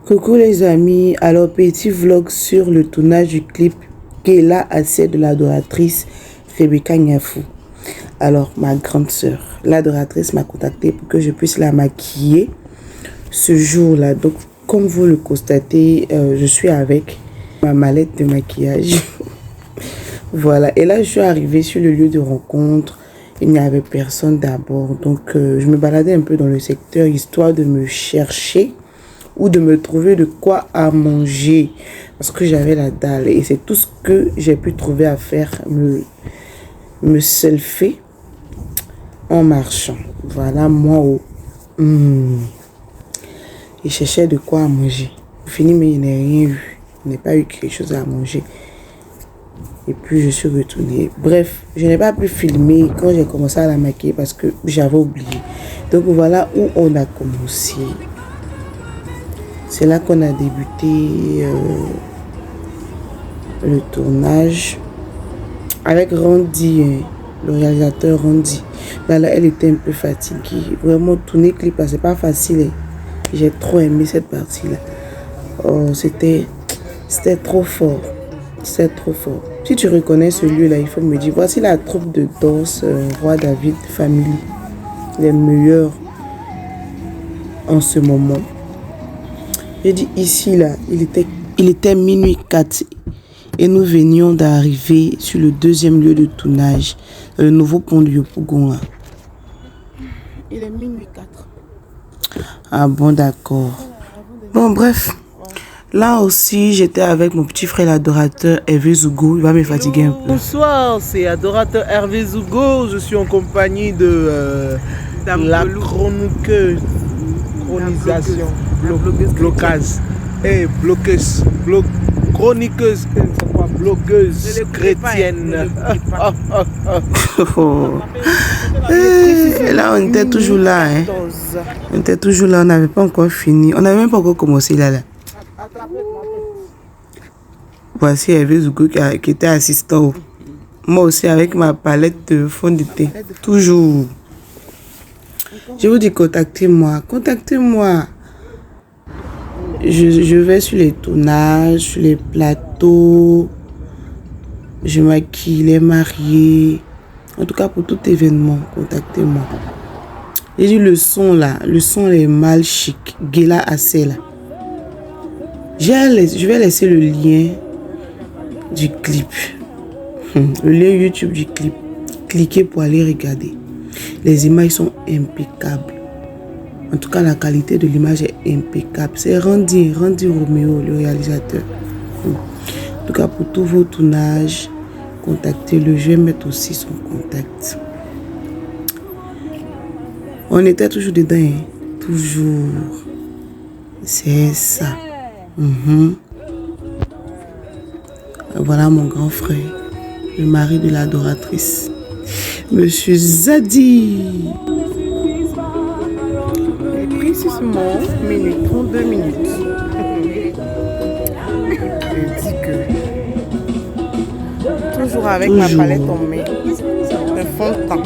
Coucou les amis, alors petit vlog sur le tournage du clip Kéla Assez de l'adoratrice Rebecca Nyafou. Alors ma grande sœur, l'adoratrice m'a contacté pour que je puisse la maquiller ce jour-là. Donc comme vous le constatez, je suis avec ma mallette de maquillage. Voilà, et là je suis arrivée sur le lieu de rencontre. Il n'y avait personne d'abord, donc je me baladais un peu dans le secteur histoire de me chercher ou de me trouver de quoi à manger parce que j'avais la dalle et c'est tout ce que j'ai pu trouver à faire, me selfie en marchant. Voilà moi et cherchais de quoi à manger. Fini, mais il n'y a rien eu, il n'y a pas eu quelque chose à manger et puis je suis retournée. Bref, je n'ai pas pu filmer quand j'ai commencé à la maquiller parce que j'avais oublié. Donc voilà où on a commencé. C'est là qu'on a débuté le tournage avec Randy, le réalisateur Randy. Là, elle était un peu fatiguée. Vraiment, tourner clip, c'est pas facile. J'ai trop aimé cette partie-là. Oh, c'était trop fort. C'était trop fort. Si tu reconnais ce lieu-là, il faut me dire. Voici la troupe de danse Roi David Family. Les meilleurs en ce moment. J'ai dit ici, là, il était minuit 4 et nous venions d'arriver sur le deuxième lieu de tournage, le nouveau pont de Yopougon. Il est minuit 4. Ah bon, d'accord. Bon, bref. Là aussi, j'étais avec mon petit frère l'adorateur Hervé Zougo. Il va me fatiguer un peu. Bonsoir, c'est adorateur Hervé Zougo. Je suis en compagnie de la chroniqueuse. Chronisation, blocage, bloqueuse, chroniqueuse, blogueuse chrétienne. Et là, on était toujours là. Hein. On était toujours là, on n'avait pas encore fini. On n'avait même pas encore commencé là. Voici Hervé Zougo qui était assistant. Moi aussi avec ma palette de fond de thé. Toujours. Je vous dis, contactez-moi. Contactez-moi. Je vais sur les tournages, sur les plateaux. Je maquille les mariés. En tout cas, pour tout événement, contactez-moi. J'ai dit le son là. Le son est mal chic. Kéla Assez là. Je vais laisser le lien du clip. Le lien YouTube du clip. Cliquez pour aller regarder. Les images sont impeccables. En tout cas, la qualité de l'image est impeccable. C'est Randy Roméo, le réalisateur. En tout cas, pour tous vos tournages, contactez-le. Je vais mettre aussi son contact. On était toujours dedans, hein? Toujours. C'est ça. Voilà mon grand frère, le mari de l'adoratrice. Monsieur Zadi. Précisément, minute, 32 minutes. Je dis que... Toujours avec ma palette en main. Le fond de teint.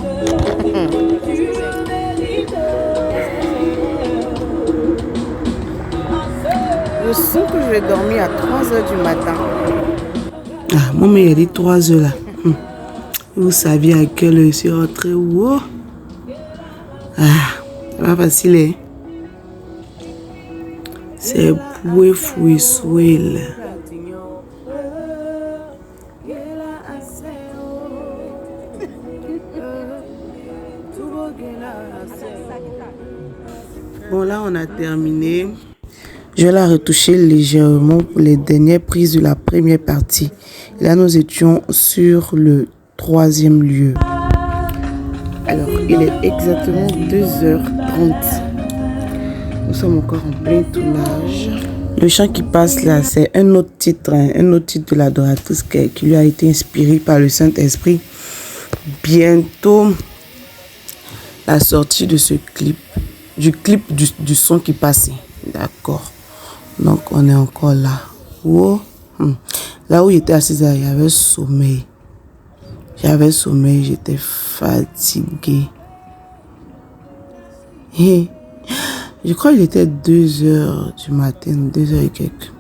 Je sens que je vais dormir à 3h du matin. Ah, mon mère, il dit 3h là. Vous saviez à quelle heure je suis rentrée? Wow. Ah, c'est pas facile, hein? C'est boué fouille souel. Bon, là, on a terminé. Je vais la retoucher légèrement pour les dernières prises de la première partie. Et là, nous étions sur le troisième lieu. Alors, il est exactement 2h30. Nous sommes encore en plein tournage. Le chant qui passe là, c'est un autre titre, hein, un autre titre de l'adoratrice qui lui a été inspiré par le Saint-Esprit. Bientôt, la sortie de ce clip, du son qui passait. D'accord. Donc, on est encore là. Oh. Là où j'étais assise, il y avait sommeil. J'avais sommeil, j'étais fatiguée. Je crois qu'il était 2 heures du matin, 2 heures et quelques.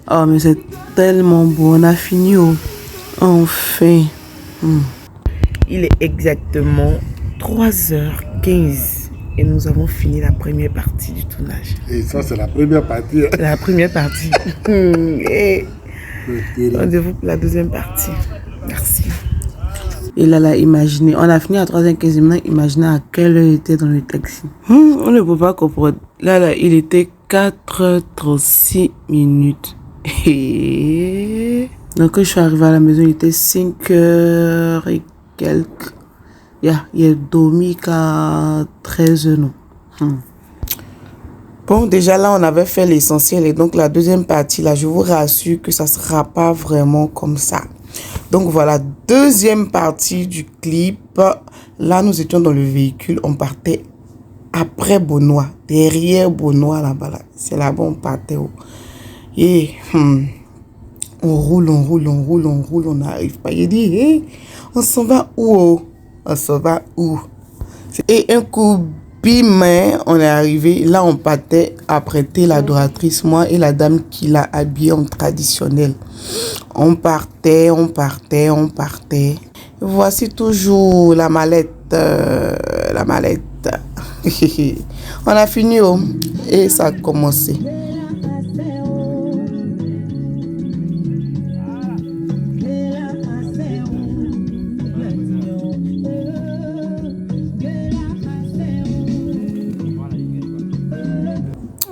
Oh, mais c'est tellement beau. On a fini enfin. Il est exactement 3h15 et nous avons fini la première partie du tournage. Et ça, c'est la première partie. La première partie. Et rendez-vous pour la deuxième partie. Merci. Et là, imaginez, on a fini à 3h15. Maintenant, imaginez à quelle heure il était dans le taxi. On ne peut pas comprendre. Là, il était 4h36 minutes. Et donc, quand je suis arrivée à la maison, il était 5h et quelques. Il a dormi qu'à 13h, non. Bon, déjà là, on avait fait l'essentiel. Et donc, la deuxième partie, là, je vous rassure que ça ne sera pas vraiment comme ça. Donc, voilà, deuxième partie du clip. Là, nous étions dans le véhicule. On partait après Bonois. Derrière Bonois, là-bas. Là. C'est là-bas on partait. Et on roule, on n'arrive pas. Il dit, hey, on s'en va où? On s'en va où? Et un coup, bim, on est arrivé. Là, on partait apprêter l'adoratrice, moi et la dame qui l'a habillée en traditionnel. On partait. Voici toujours la mallette. On a fini et ça a commencé.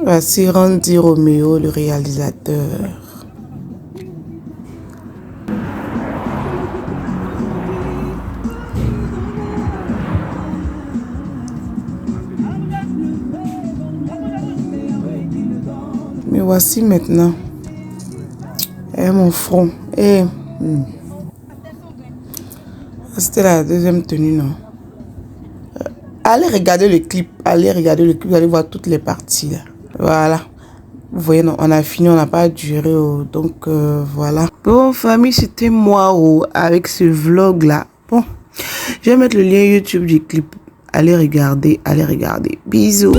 Voici Randy Romeo, le réalisateur. Mais voici maintenant. Mon front. C'était la deuxième tenue, non? Allez regarder le clip. Vous allez voir toutes les parties là. Voilà. Vous voyez, non, on a fini, on n'a pas duré. Donc, voilà. Bon, famille, c'était moi avec ce vlog là. Bon, je vais mettre le lien YouTube du clip. Allez regarder. Bisous.